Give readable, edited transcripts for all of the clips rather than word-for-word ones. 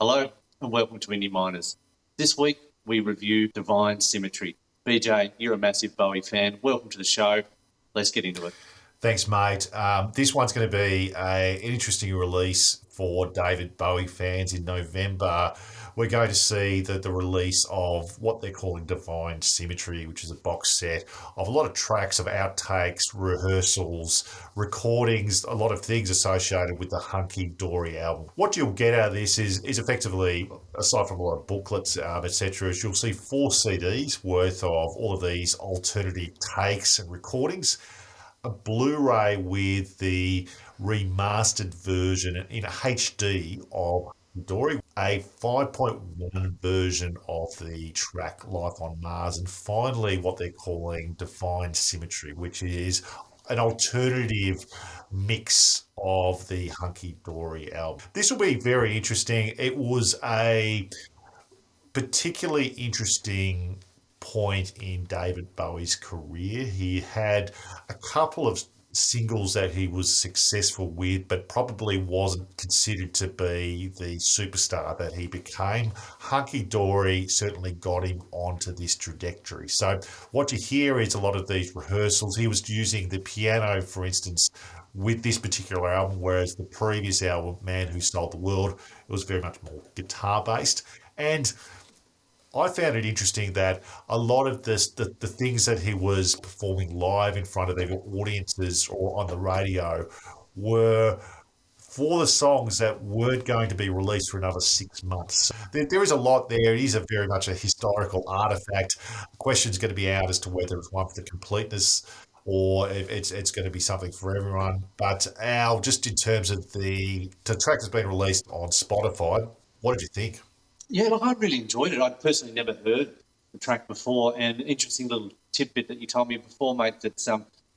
Hello and welcome to Indie Miners. This week we review Divine Symmetry. BJ, you're a massive Bowie fan. Welcome to the show. Let's get into it. Thanks, mate. This one's going to be an interesting release for David Bowie fans in November. We're going to see the release of what they're calling Divine Symmetry, which is a box set of a lot of tracks of outtakes, rehearsals, recordings, a lot of things associated with the Hunky Dory album. What you'll get out of this is effectively, aside from a lot of booklets, etc., is you'll see 4 CDs worth of all of these alternative takes and recordings, a Blu-ray with the remastered version in HD of Dory, a 5.1 version of the track Life on Mars, and finally what they're calling Divine Symmetry, which is an alternative mix of the Hunky Dory album. This will be very interesting. It was a particularly interesting point in David Bowie's career. He had a couple of singles that he was successful with, but probably wasn't considered to be the superstar that he became. Hunky Dory certainly got him onto this trajectory. So what you hear is a lot of these rehearsals. He was using the piano, for instance, with this particular album, whereas the previous album, Man Who Sold the World, it was very much more guitar-based. And I found it interesting that a lot of the things that he was performing live in front of their audiences or on the radio were for the songs that weren't going to be released for another 6 months. There is a lot there. It is very much a historical artifact. The question's going to be out as to whether it's one for the completeness or if it's going to be something for everyone. But Al, just in terms of the track that's been released on Spotify, what did you think? Yeah, look, I really enjoyed it. I'd personally never heard the track before, and interesting little tidbit that you told me before, mate, that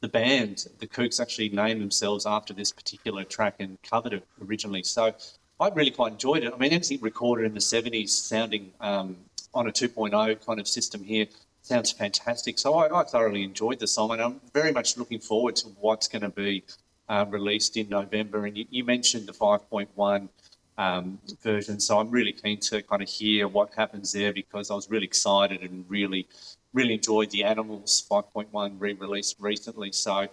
the band, the Kooks, actually named themselves after this particular track and covered it originally. So I really quite enjoyed it. I mean, anything recorded in the 70s sounding on a 2.0 kind of system here sounds fantastic. So I thoroughly enjoyed the song, and I'm very much looking forward to what's going to be released in November. And you mentioned the 5.1 version, so I'm really keen to kind of hear what happens there, because I was really excited and really enjoyed the Animals 5.1 re-release recently. So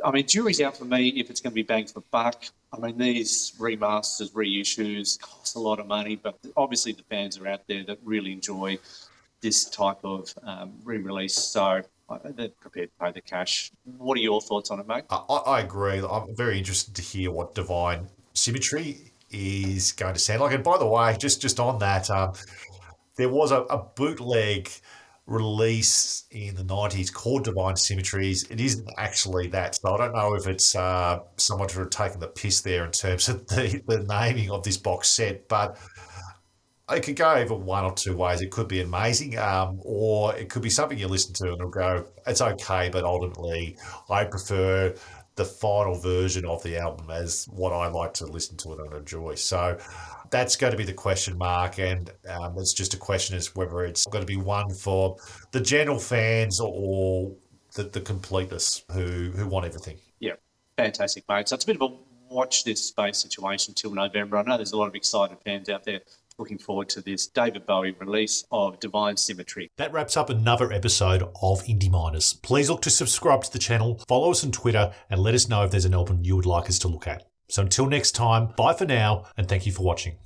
I mean, jury's out for me if it's going to be bang for buck. I mean, these remasters, reissues cost a lot of money, but obviously the fans are out there that really enjoy this type of re-release, so they're prepared to pay the cash. What are your thoughts on it, mate? I agree. I'm very interested to hear what Divine Symmetry is going to sound like. And by the way, just on that, there was a bootleg release in the 90s called Divine Symmetries. It isn't actually that, so I don't know if it's someone sort of taking the piss there in terms of the naming of this box set, but it could go either one or two ways. It could be amazing, or it could be something you listen to and it'll go, it's okay, but ultimately I prefer the final version of the album as what I like to listen to it and enjoy. So that's going to be the question mark, and it's just a question as whether it's going to be one for the general fans or the completists who want everything. Yeah, fantastic, mate. So it's a bit of a watch this space situation till November. I know there's a lot of excited fans out there looking forward to this David Bowie release of Divine Symmetry. That wraps up another episode of Indie Miners. Please look to subscribe to the channel, follow us on Twitter, and let us know if there's an album you would like us to look at. So until next time, bye for now, and thank you for watching.